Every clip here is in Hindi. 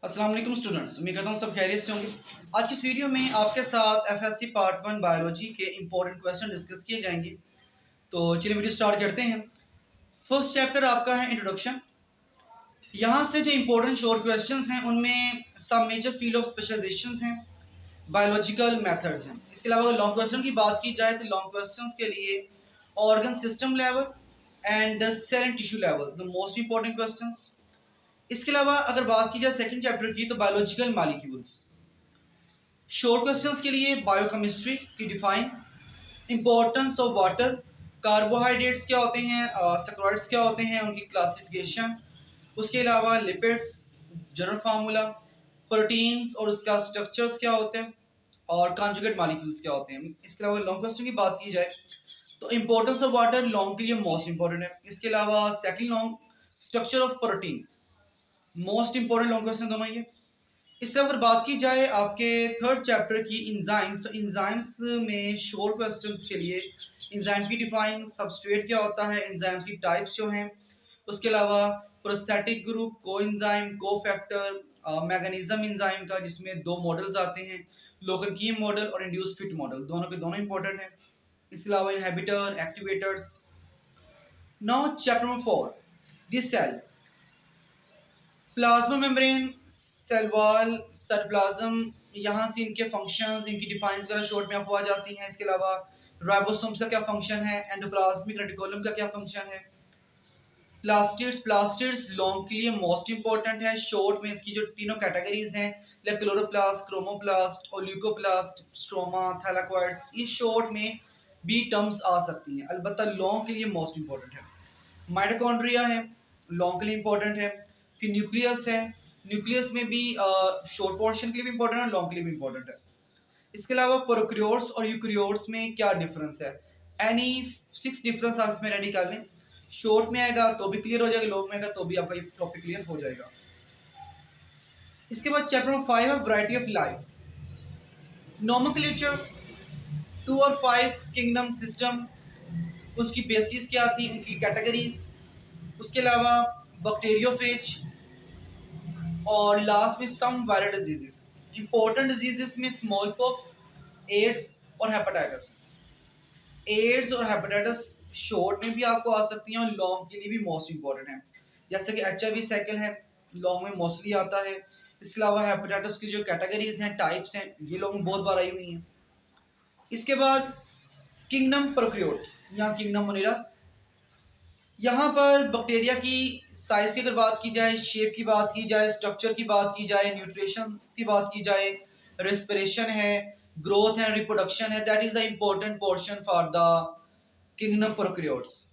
अस्सलाम वालेकुम स्टूडेंट्स, उम्मीद करता हूँ सब खैरियत से होंगे। आज की इस वीडियो में आपके साथ एफएससी पार्ट 1 बायोलॉजी के इंपॉर्टेंट क्वेश्चन डिस्कस किए जाएंगे। तो चलिए वीडियो स्टार्ट करते हैं। फर्स्ट चैप्टर आपका है इंट्रोडक्शन। यहाँ से जो इंपॉर्टेंट शॉर्ट क्वेश्चंस हैं उनमें सब मेजर फील्ड ऑफ स्पेशलाइजेशंस हैं, बायोलॉजिकल मेथड्स हैं। इसके अलावा अगर लॉन्ग क्वेश्चन की बात की जाए तो लॉन्ग क्वेश्चंस के लिए organ system level and cell and tissue level the most important questions. इसके अलावा अगर बात की जाए सेकंड चैप्टर की तो बायोलॉजिकल मॉलिक्यूल्स। शॉर्ट क्वेश्चंस के लिए बायोकेमिस्ट्री की define, importance of water, carbohydrates क्या होते हैं, सैकराइड्स क्या होते हैं, उनकी क्लासिफिकेशन। उसके अलावा लिपिड्स, जनरल फार्मूला, प्रोटीन्स और उसका स्ट्रक्चर्स क्या होते हैं और कॉन्जुगेट मॉलिक्यूल्स क्या होते हैं। इसके अलावा लॉन्ग क्वेश्चन की बात की जाए तो इंपॉर्टेंस ऑफ वाटर लॉन्ग के लिए मोस्ट इंपॉर्टेंट है। इसके अलावा second long structure of protein, most important long question दोनों ये। इससे अगर बात की जाए आपके थर्ड चैप्टर की इंजाइम्स, तो इंजाइम्स में शॉर्ट क्वेश्चंस के लिए इंजाइम की डिफाइन, सबस्ट्रेट क्या होता है, इंजाइम्स की टाइप्स जो हैं। उसके अलावा prosthetic group, coenzyme, cofactor, mechanism enzyme का जिसमें दो मॉडल्स आते हैं, लोकल कीम मॉडल और इंड्यूस फिट मॉडल, दोनों के दोनों इंपॉर्टेंट हैं। इसके अलावा inhibitor, activators. Now chapter number 4, this cell, plasma membrane, cell wall, cytoplasm, यहाँ से इनके फंक्शंस, इनकी डिफाइंस वगैरह शॉर्ट में आपको आ जाती हैं। इसके अलावा राइबोसोम्स का क्या फंक्शन है, एंडोप्लाज्मिक रेटिकुलम का क्या फंक्शन है, प्लास्टिड्स। प्लास्टिड्स लॉन्ग के लिए मोस्ट इंपॉर्टेंट है, शॉर्ट में इसकी जो तीनों कैटेगरीज हैं, लाइक क्लोरोप्लास्ट, क्रोमोप्लास्ट, ओलिगोप्लास्ट, स्ट्रोमा, थैलाकोइड्स, ये शॉर्ट में भी टर्म्स आ सकती हैं, अलबत्ता लॉन्ग के लिए मोस्ट इंपॉर्टेंट है। माइटोकॉन्ड्रिया है, लॉन्ग के लिए इंपॉर्टेंट है। फिर न्यूक्लियस है, न्यूक्लियस में भी शॉर्ट पोर्शन के लिए भी इंपॉर्टेंट है, लॉन्ग के लिए भी इंपॉर्टेंट है। इसके अलावा प्रोकैरियोट्स और यूकैरियोट्स में क्या डिफरेंस है, एनी 6 डिफरेंस आप इसमें रेडी कर लें। शॉर्ट में आएगा तो भी क्लियर हो जाएगा, लॉन्ग में आएगा तो भी आपका ये टॉपिक क्लियर हो जाएगा। इसके बाद चैप्टर नंबर 5 है वैरायटी ऑफ लाइफ। नोमेनक्लेचर 2 और 5 किंगडम सिस्टम, उसकी बेसिस क्या थी, उनकी कैटेगरीज। उसके अलावा बैक्टीरियोफेज और लास्ट में सम वायरल डिजीजेस। इंपॉर्टेंट डिजीजेस में स्मॉल पॉक्स, एड्स और हेपेटाइटिस। एड्स और हेपेटाइटिस शॉर्ट में भी आपको आ सकती हैं और लॉन्ग के लिए भी मोस्ट इंपॉर्टेंट है, जैसे कि एचआईवी साइकिल है, लॉन्ग में मोस्टली आता है। इसके अलावा हेपेटाइटिस की जो कैटेगरीज हैं, टाइप्स हैं, ये लॉन्ग में बहुत बार आई हुई हैं। इसके बाद किंगडम प्रोकैरियोट, यहाँ किंगडम मोनेरा, यहाँ पर बैक्टीरिया की साइज की अगर बात की जाए, शेप की बात की जाए, स्ट्रक्चर की बात की जाए, न्यूट्रिशन की बात की जाए, रेस्पिरेशन है, ग्रोथ है, रिप्रोडक्शन है, that is the important portion for the kingdom prokaryotes.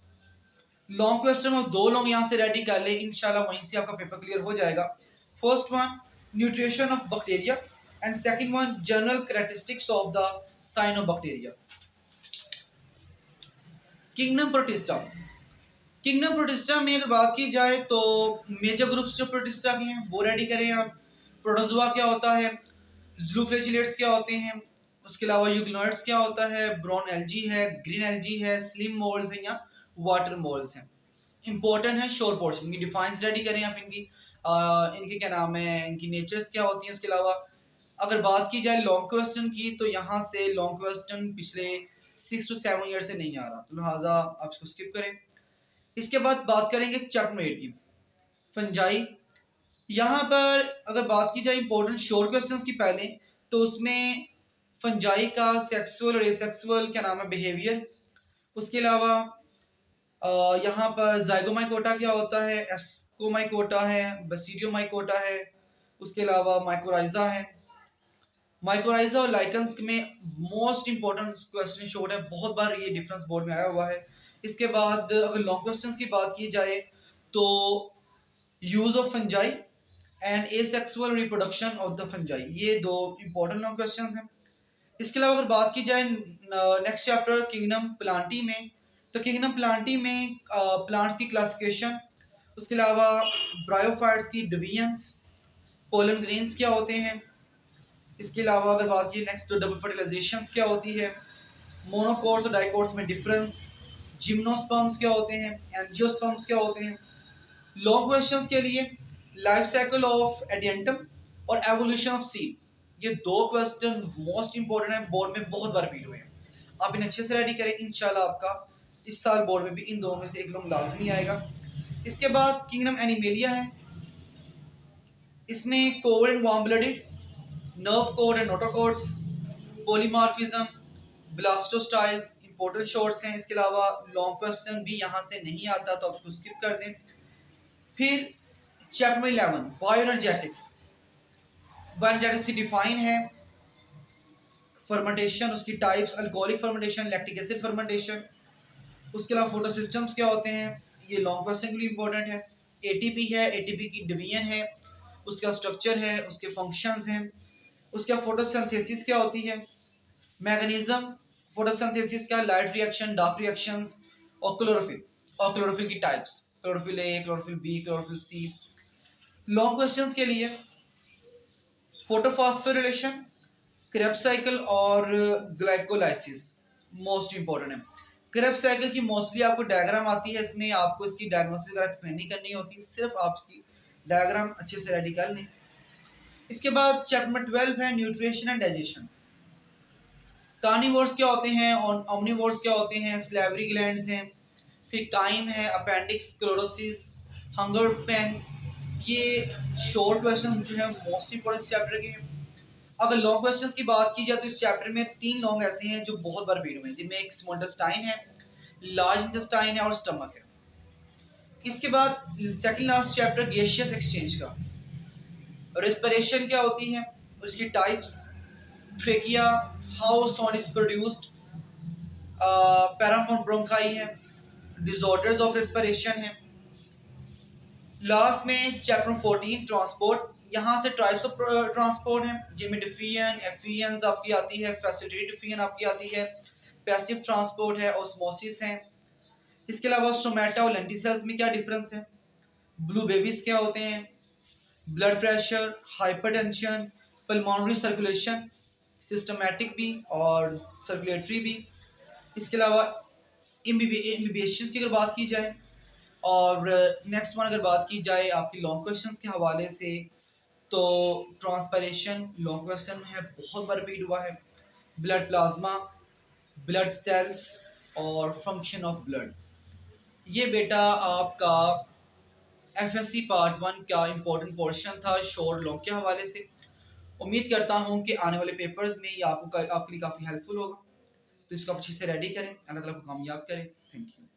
Long question और दो लॉन्ग यहाँ से रेडी कर ले, इंशाल्लाह वहीं से आपका पेपर क्लियर हो जाएगा। First one nutrition of bacteria and second one general characteristics of the cyanobacteria. Kingdom protista, kingdom protista में अगर बात की जाए तो मेजर ग्रुप्स जो प्रोटिस्टा के हैं वो रेडी करें आप। प्रोटोजोआ क्या होता है, ज़ूफ्लैजिलेट्स क्या होते हैं, उसके अलावा यूग्नोइड्स क्या होता है, ब्राउन एल्गी है, ग्रीन एल्गी है, स्लिम मोल्ड्स हैं या वाटर मोल्ड्स हैं। इंपॉर्टेंट है शॉर्ट पोर्शन की डिफाइंस रेडी करें आप इनकी, इनके क्या नाम है, इनकी नेचर्स क्या होती हैं। उसके अलावा अगर बात की जाए लॉन्ग क्वेश्चन की तो यहाँ से लॉन्ग क्वेश्चन पिछले 6 to 7 ईयर से नहीं आ रहा, तो लिहाजा आप इसको स्किप करें। इसके बाद बात करेंगे चैप्टर 8 की फंजाई। यहाँ पर अगर बात की जाए इंपॉर्टेंट शॉर्ट क्वेश्चंस की पहले, तो उसमें फंजाई का सेक्सुअल और एसेक्सुअल क्या नाम है बिहेवियर। उसके अलावा यहाँ पर जाइगोमाइकोटा क्या होता है, एस्कोमाइकोटा है, बेसिडियोमाइकोटा है, उसके अलावा माइकोराइजा है। माइकोराइजा और लाइकन्स में मोस्ट इंपॉर्टेंट क्वेश्चन शॉर्ट है, बहुत बार ये डिफरेंस बोर्ड में आया हुआ है। इसके बाद अगर लॉन्ग क्वेश्चंस की बात की जाए तो use of fungi and asexual reproduction of the fungi, ये दो इंपॉर्टेंट लॉन्ग क्वेश्चंस हैं। इसके अलावा अगर बात की जाए नेक्स्ट चैप्टर किंगडम प्लांटी में, तो किंगडम प्लांटी में प्लांट्स की क्लासिफिकेशन, उसके अलावा ब्रायोफाइट्स की डिवीजन्स, पोलन ग्रेन्स क्या होते हैं। इसके अलावा अगर बात की नेक्स्ट तो डबल फर्टिलाइजेशन क्या होती है, मोनोकोट्स और डाइकोट्स में डिफरेंस, जिम्नोस्पर्म्स क्या होते हैं, एंजियोस्पर्म्स क्या होते हैं। लॉन्ग क्वेश्चंस के लिए लाइफ साइकिल ऑफ एडियंटम, और एवोल्यूशन ऑफ सील, ये दो क्वेश्चन मोस्ट इंपॉर्टेंट है, बोर्ड में बहुत बार रिपीट हुए हैं। आप इन्हें अच्छे से रेडी करें, इंशाल्लाह आपका इस साल बोर्ड में भी इन दो में से एक लॉन्ग लाजमी आएगा। इसके बाद किंगडम एनिमेलिया है, इसमें cold and warm blooded, nerve cord and notochords, polymorphism, blastostyles important shorts हैं। इसके अलावा लॉन्ग क्वेश्चन भी यहाँ से नहीं आता तो आप उसको स्किप कर दें। फिर चैप्टर 11 बायोएनर्जेटिक्स, बायोएनर्जेटिक्स की डिफाइन है, फर्मेंटेशन, उसकी types, alcoholic fermentation, lactic acid fermentation, उसके अलावा फोटो सिस्टम्स क्या होते हैं, ये लॉन्ग क्वेश्चन के लिए इंपॉर्टेंट है। एटीपी है, एटीपी की डिवीजन है, उसका स्ट्रक्चर है, उसके फंक्शंस हैं, उसका फोटोसिंथेसिस क्या होती है, मैकेनिज्म फोटोसिंथेसिस का, लाइट रिएक्शन, डार्क रिएक्शंस, और क्लोरोफिल की types, chlorophyll A, chlorophyll B, chlorophyll C. Long questions के लिए फोटोफॉस्फोरिलेशन, क्रेब्स साइकिल और ग्लाइकोलाइसिस मोस्ट इंपॉर्टेंट है। क्रेब्स साइकिल की मोस्टली आपको डायग्राम आती है, इसमें आपको इसकी डायग्नोसिस वगैरह एक्सप्लेन नहीं करनी होती, सिर्फ आप इसकी डायग्राम अच्छे से रेडी कर लें। इसके बाद चैप्टर 12 है न्यूट्रिशन एंड डाइजेशन। कार्निवोर्स क्या होते हैं और ओमनिवोर्स क्या होते हैं, स्लेवरी ग्लैंड्स हैं, फिर काइम है, अपेंडिक्स, क्लोरोसिस, हंगर पेंस। ये शॉर्ट क्वेश्चन जो है मोस्ट इंपोर्टेंट चैप्टर के हैं। अगर लॉन्ग क्वेश्चंस की बात की जाए तो इस चैप्टर में 3 लॉन्ग ऐसे हैं जो बहुत बार रिपीट हुए हैं, जिनमें एक स्मॉल इंटेस्टाइन है, लार्ज इंटेस्टाइन है और स्टमक है। इसके बाद second last chapter gaseous exchange का, रेस्पिरेशन क्या होती है, उसकी types, trachea, how sound is produced, Paramount bronchi है, डिसऑर्डर्स ऑफ रेस्पिरेशन है। लास्ट में चैप्टर 14 ट्रांसपोर्ट, यहाँ से टाइप्स ऑफ ट्रांसपोर्ट हैं, जिनमें डिफियन, एफियंस आपकी आती है, फैसिलिटेटेड डिफियन आपकी आती है, पैसिव ट्रांसपोर्ट है, ऑस्मोसिस है। इसके अलावा स्टोमेटा और लेंटिसेल्स में क्या डिफरेंस है, ब्लू बेबीज क्या होते हैं, blood pressure, hypertension, pulmonary circulation, systematic भी और सर्कुलेटरी भी। इसके अलावा एम्बिबिएशन की अगर बात की जाए, और नेक्स्ट वन अगर बात की जाए आपकी लॉन्ग क्वेश्चंस के हवाले से, तो ट्रांसपैरेशन लॉन्ग क्वेश्चन है, बहुत बार रिपीट हुआ है, ब्लड प्लाज्मा, ब्लड सेल्स और फंक्शन ऑफ ब्लड। ये बेटा आपका एफएससी पार्ट 1 का इंपॉर्टेंट पोर्शन था शॉर्ट लॉन्ग के हवाले से। उम्मीद करता हूँ कि आने वाले पेपर्स में ये आपके लिए काफ़ी हेल्पफुल होगा, तो इसको अच्छे से रेडी करें, अल्लाह ताला को कामयाब करें। Thank you.